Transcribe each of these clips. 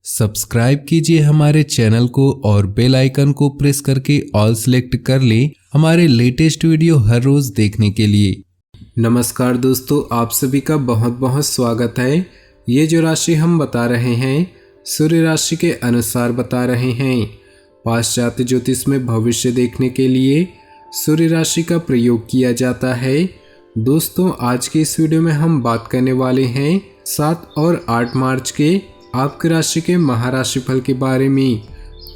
Subscribe कीजिए हमारे channel को और बेल आइकन को प्रेस करके ऑल सेलेक्ट कर लें हमारे लेटेस्ट वीडियो हर रोज देखने के लिए। नमस्कार दोस्तों, आप सभी का बहुत बहुत स्वागत है। ये जो राशि हम बता रहे हैं सूर्य राशि के अनुसार बता रहे हैं। पाश्चात्य ज्योतिष में भविष्य देखने के लिए सूर्य राशि का प्रयोग किया जाता है। दोस्तों, आज के इस वीडियो में हम बात करने वाले हैं 7 और 8 मार्च के आपकी राशि के महाराशि फल के बारे में।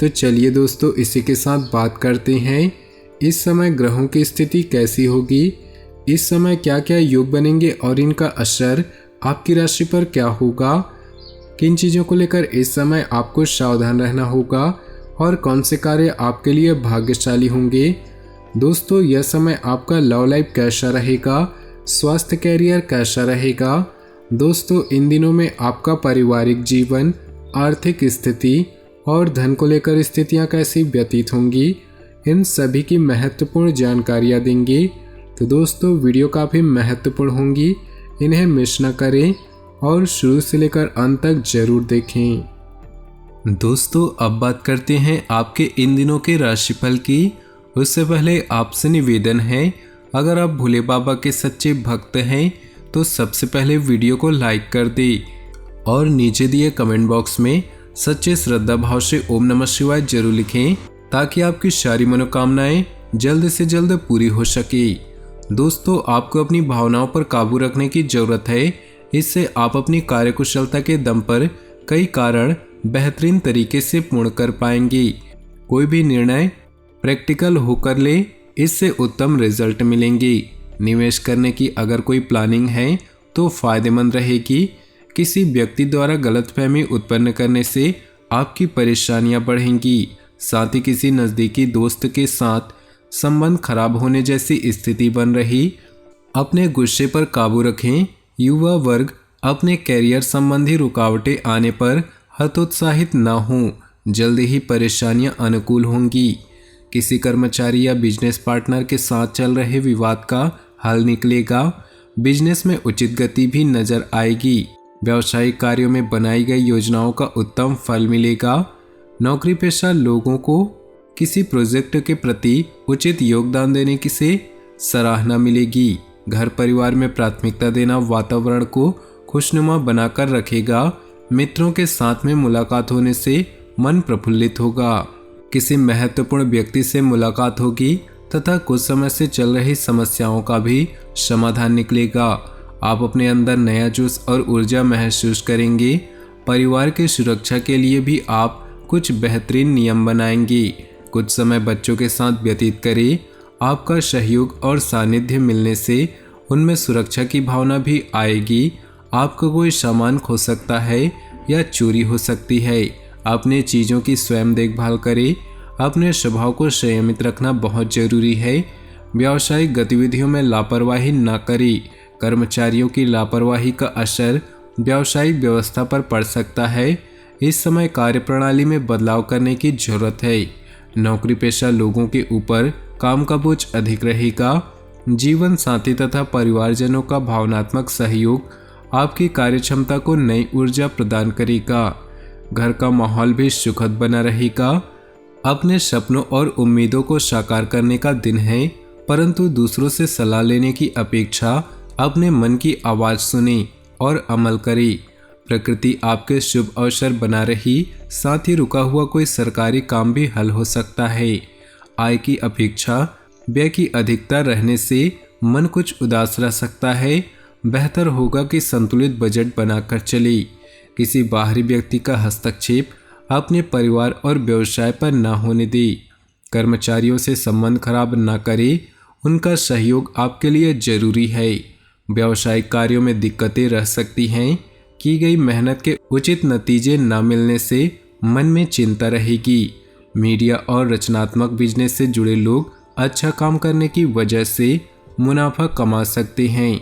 तो चलिए दोस्तों, इसी के साथ बात करते हैं इस समय ग्रहों की स्थिति कैसी होगी, इस समय क्या क्या योग बनेंगे और इनका असर आपकी राशि पर क्या होगा, किन चीज़ों को लेकर इस समय आपको सावधान रहना होगा और कौन से कार्य आपके लिए भाग्यशाली होंगे। दोस्तों, यह समय आपका लव लाइफ कैसा रहेगा, स्वास्थ्य कैरियर कैसा रहेगा। दोस्तों, इन दिनों में आपका पारिवारिक जीवन, आर्थिक स्थिति और धन को लेकर स्थितियां कैसी व्यतीत होंगी, इन सभी की महत्वपूर्ण जानकारियां देंगे। तो दोस्तों, वीडियो काफ़ी महत्वपूर्ण होंगी, इन्हें मिस न करें और शुरू से लेकर अंत तक जरूर देखें। दोस्तों, अब बात करते हैं आपके इन दिनों के राशिफल की। उससे पहले आपसे निवेदन है, अगर आप भोले बाबा के सच्चे भक्त हैं तो सबसे पहले वीडियो को लाइक कर दे और नीचे दिए कमेंट बॉक्स में सच्चे श्रद्धा भाव से ओम नमः शिवाय जरूर लिखें, ताकि आपकी सारी मनोकामनाएं जल्द से जल्द पूरी हो सके। दोस्तों, आपको अपनी भावनाओं पर काबू रखने की जरूरत है। इससे आप अपनी कार्यकुशलता के दम पर कई कारण बेहतरीन तरीके से पूर्ण कर पाएंगे। कोई भी निर्णय प्रैक्टिकल होकर ले, इससे उत्तम रिजल्ट मिलेंगे। निवेश करने की अगर कोई प्लानिंग है तो फायदेमंद रहेगी। किसी व्यक्ति द्वारा गलतफहमी उत्पन्न करने से आपकी परेशानियां बढ़ेंगी। साथ ही किसी नज़दीकी दोस्त के साथ संबंध खराब होने जैसी स्थिति बन रही। अपने गुस्से पर काबू रखें। युवा वर्ग अपने कैरियर संबंधी रुकावटें आने पर हतोत्साहित न हों, जल्दी ही परेशानियां अनुकूल होंगी। किसी कर्मचारी या बिजनेस पार्टनर के साथ चल रहे विवाद का हल निकलेगा। बिजनेस में उचित गति भी नजर आएगी। व्यावसायिक कार्यों में बनाई गई योजनाओं का उत्तम फल मिलेगा। नौकरी पेशा लोगों को किसी प्रोजेक्ट के प्रति उचित योगदान देने की से सराहना मिलेगी। घर परिवार में प्राथमिकता देना वातावरण को खुशनुमा बनाकर रखेगा। मित्रों के साथ में मुलाकात होने से मन प्रफुल्लित होगा। किसी महत्वपूर्ण व्यक्ति से मुलाकात होगी तथा कुछ समय से चल रही समस्याओं का भी समाधान निकलेगा। आप अपने अंदर नया जोश और ऊर्जा महसूस करेंगे। परिवार की सुरक्षा के लिए भी आप कुछ बेहतरीन नियम बनाएंगे। कुछ समय बच्चों के साथ व्यतीत करें। आपका सहयोग और सानिध्य मिलने से उनमें सुरक्षा की भावना भी आएगी। आपका कोई सामान खो सकता है या चोरी हो सकती है। अपने चीज़ों की स्वयं देखभाल करें। अपने स्वभाव को संयमित रखना बहुत जरूरी है। व्यावसायिक गतिविधियों में लापरवाही न करें। कर्मचारियों की लापरवाही का असर व्यावसायिक व्यवस्था पर पड़ सकता है। इस समय कार्यप्रणाली में बदलाव करने की जरूरत है। नौकरी पेशा लोगों के ऊपर काम का बोझ अधिक रहेगा। जीवन साथी तथा परिवारजनों का भावनात्मक सहयोग आपकी कार्यक्षमता को नई ऊर्जा प्रदान करेगा। घर का माहौल भी सुखद बना रहेगा। अपने सपनों और उम्मीदों को साकार करने का दिन है, परंतु दूसरों से सलाह लेने की अपेक्षा अपने मन की आवाज़ सुने और अमल करें। प्रकृति आपके शुभ अवसर बना रही। साथ ही रुका हुआ कोई सरकारी काम भी हल हो सकता है। आय की अपेक्षा व्यय की अधिकता रहने से मन कुछ उदास रह सकता है। बेहतर होगा कि संतुलित बजट बनाकर चले। किसी बाहरी व्यक्ति का हस्तक्षेप अपने परिवार और व्यवसाय पर न होने दे। कर्मचारियों से संबंध खराब न करें, उनका सहयोग आपके लिए जरूरी है। व्यावसायिक कार्यों में दिक्कतें रह सकती हैं। की गई मेहनत के उचित नतीजे न मिलने से मन में चिंता रहेगी। मीडिया और रचनात्मक बिजनेस से जुड़े लोग अच्छा काम करने की वजह से मुनाफा कमा सकते हैं।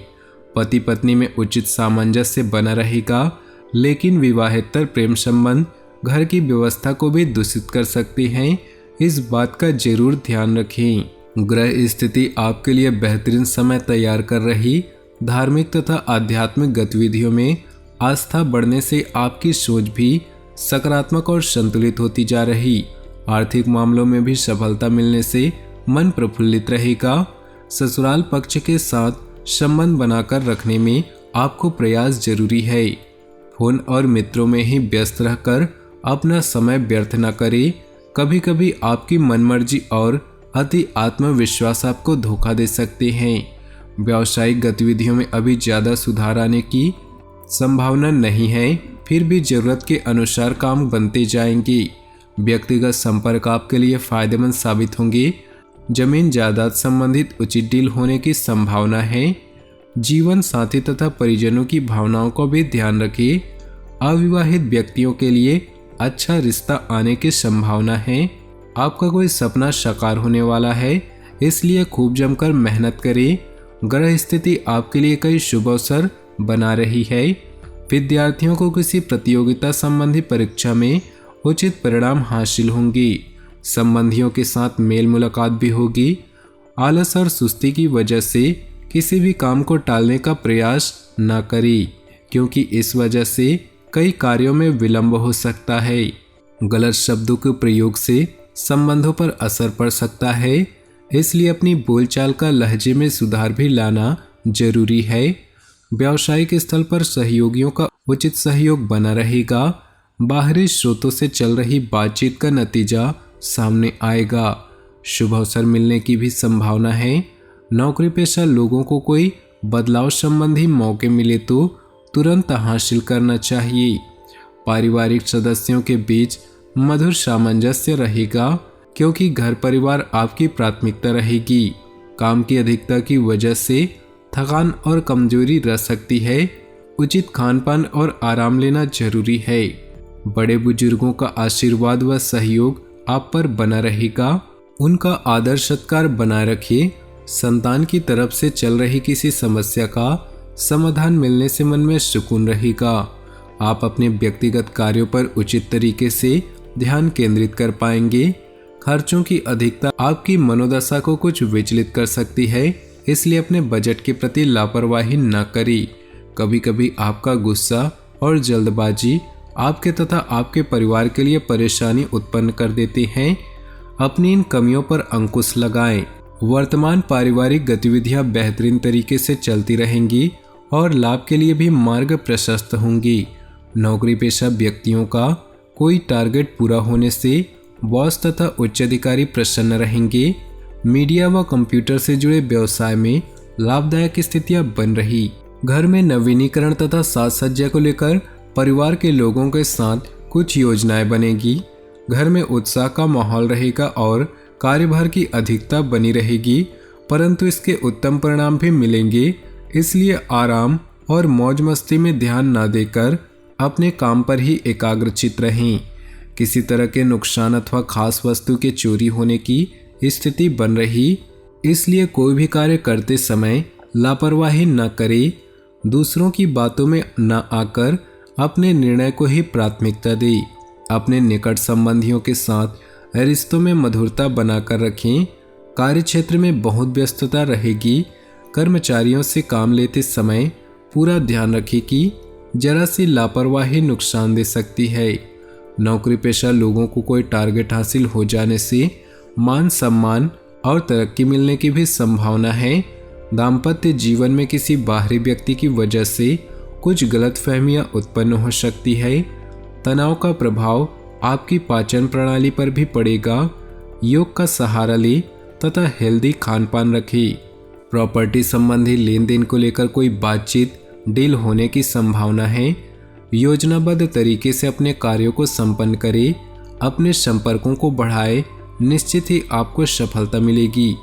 पति पत्नी में उचित सामंजस्य बना रहेगा, लेकिन विवाहेतर प्रेम संबंध घर की व्यवस्था को भी दूषित कर सकते हैं। इस बात का जरूर ध्यान रखें। ग्रह स्थिति आपके लिए बेहतरीन समय तैयार कर रही। धार्मिक तथा आध्यात्मिक गतिविधियों में आस्था बढ़ने से आपकी सोच भी सकारात्मक और संतुलित होती जा रही। आर्थिक मामलों में भी सफलता मिलने से मन प्रफुल्लित रहेगा। ससुराल पक्ष के साथ संबंध बनाकर रखने में आपको प्रयास जरूरी है। फोन और मित्रों में ही व्यस्त रहकर अपना समय व्यर्थ न करें। कभी कभी आपकी मनमर्जी और अति आत्मविश्वास आपको धोखा दे सकते हैं। व्यावसायिक गतिविधियों में अभी ज़्यादा सुधार आने की संभावना नहीं है, फिर भी जरूरत के अनुसार काम बनते जाएंगे। व्यक्तिगत संपर्क आपके लिए फायदेमंद साबित होंगे। जमीन जायदाद संबंधित उचित डील होने की संभावना है। जीवन साथी तथा परिजनों की भावनाओं को भी ध्यान रखें। अविवाहित व्यक्तियों के लिए अच्छा रिश्ता आने की संभावना है। आपका कोई सपना साकार होने वाला है, इसलिए खूब जमकर मेहनत करें। ग्रह स्थिति आपके लिए कई शुभ अवसर बना रही है। विद्यार्थियों को किसी प्रतियोगिता संबंधी परीक्षा में उचित परिणाम हासिल होंगे। संबंधियों के साथ मेल मुलाकात भी होगी। आलस और सुस्ती की वजह से किसी भी काम को टालने का प्रयास न करें, क्योंकि इस वजह से कई कार्यों में विलंब हो सकता है। गलत शब्दों के प्रयोग से संबंधों पर असर पड़ सकता है, इसलिए अपनी बोलचाल का लहजे में सुधार भी लाना जरूरी है। व्यावसायिक स्थल पर सहयोगियों का उचित सहयोग बना रहेगा। बाहरी स्रोतों से चल रही बातचीत का नतीजा सामने आएगा। शुभ अवसर मिलने की भी संभावना है। नौकरी पेशा लोगों को कोई बदलाव संबंधी मौके मिले तो तुरंत हासिल करना चाहिए। पारिवारिक सदस्यों के बीच मधुर सामंजस्य रहेगा, क्योंकि घर परिवार आपकी प्राथमिकता रहेगी। काम की अधिकता की वजह से थकान और कमजोरी रह सकती है। उचित खान पान और आराम लेना जरूरी है। बड़े बुजुर्गों का आशीर्वाद व सहयोग आप पर बना रहेगा। उनका आदर सत्कार बनाए रखिए। संतान की तरफ से चल रही किसी समस्या का समाधान मिलने से मन में सुकून रहेगा। आप अपने व्यक्तिगत कार्यों पर उचित तरीके से ध्यान केंद्रित कर पाएंगे। खर्चों की अधिकता आपकी मनोदशा को कुछ विचलित कर सकती है, इसलिए अपने बजट के प्रति लापरवाही न करें। कभी कभी आपका गुस्सा और जल्दबाजी आपके तथा आपके परिवार के लिए परेशानी उत्पन्न कर देते हैं। अपनी इन कमियों पर अंकुश लगाएं। वर्तमान पारिवारिक गतिविधियां बेहतरीन तरीके से चलती रहेंगी और लाभ के लिए भी मार्ग प्रशस्त होंगी। नौकरी पेशा व्यक्तियों का कोई टारगेट पूरा होने से बॉस तथा उच्च अधिकारी प्रसन्न रहेंगे। मीडिया व कंप्यूटर से जुड़े व्यवसाय में लाभदायक स्थितियां बन रही। घर में नवीनीकरण तथा साज सज्जा को लेकर परिवार के लोगों के साथ कुछ योजनाएं बनेगी। घर में उत्साह का माहौल रहेगा और कार्यभार की अधिकता बनी रहेगी, परंतु इसके उत्तम परिणाम भी मिलेंगे। इसलिए आराम और मौज मस्ती में ध्यान न देकर अपने काम पर ही एकाग्रचित रहें। किसी तरह के नुकसान अथवा खास वस्तु के चोरी होने की स्थिति बन रही, इसलिए कोई भी कार्य करते समय लापरवाही न करें। दूसरों की बातों में न आकर अपने निर्णय को ही प्राथमिकता दें। अपने निकट संबंधियों के साथ रिश्तों में मधुरता बनाकर रखें। कार्यक्षेत्र में बहुत व्यस्तता रहेगी। कर्मचारियों से काम लेते समय पूरा ध्यान रखें कि जरा सी लापरवाही नुकसान दे सकती है। नौकरी पेशा लोगों को कोई टारगेट हासिल हो जाने से मान सम्मान और तरक्की मिलने की भी संभावना है। दाम्पत्य जीवन में किसी बाहरी व्यक्ति की वजह से कुछ गलतफहमियां उत्पन्न हो सकती है। तनाव का प्रभाव आपकी पाचन प्रणाली पर भी पड़ेगा। योग का सहारा ले तथा हेल्दी खान पान रखें। प्रॉपर्टी संबंधी लेन देन को लेकर कोई बातचीत डील होने की संभावना है। योजनाबद्ध तरीके से अपने कार्यों को संपन्न करें। अपने संपर्कों को बढ़ाएं, निश्चित ही आपको सफलता मिलेगी।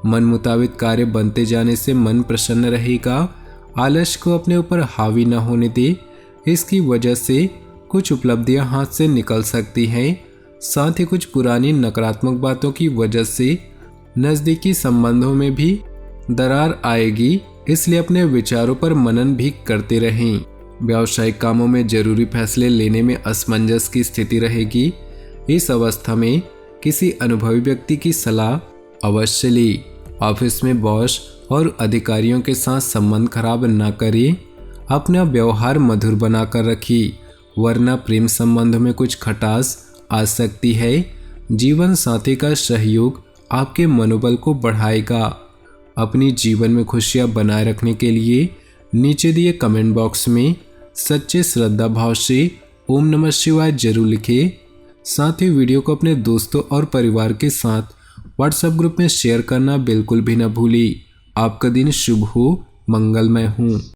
मन मुताबिक कार्य बनते जाने से मन प्रसन्न रहेगा। आलस्य को अपने ऊपर हावी न होने दे, इसकी वजह से कुछ उपलब्धियां हाथ से निकल सकती हैं। साथ ही कुछ पुरानी नकारात्मक बातों की वजह से नज़दीकी संबंधों में भी दरार आएगी, इसलिए अपने विचारों पर मनन भी करते रहें। व्यावसायिक कामों में जरूरी फैसले लेने में असमंजस की स्थिति रहेगी। इस अवस्था में किसी अनुभवी व्यक्ति की सलाह अवश्य लें। ऑफिस में बॉस और अधिकारियों के साथ संबंध खराब न करें। अपना व्यवहार मधुर बनाकर रखिए। वरना प्रेम संबंध में कुछ खटास आ सकती है। जीवन साथी का सहयोग आपके मनोबल को बढ़ाएगा। अपनी जीवन में खुशियां बनाए रखने के लिए नीचे दिए कमेंट बॉक्स में सच्चे श्रद्धा भाव से ओम नमः शिवाय जरूर लिखें। साथ ही वीडियो को अपने दोस्तों और परिवार के साथ व्हाट्सएप ग्रुप में शेयर करना बिल्कुल भी न भूलें। आपका दिन शुभ हो, मंगलमय हो।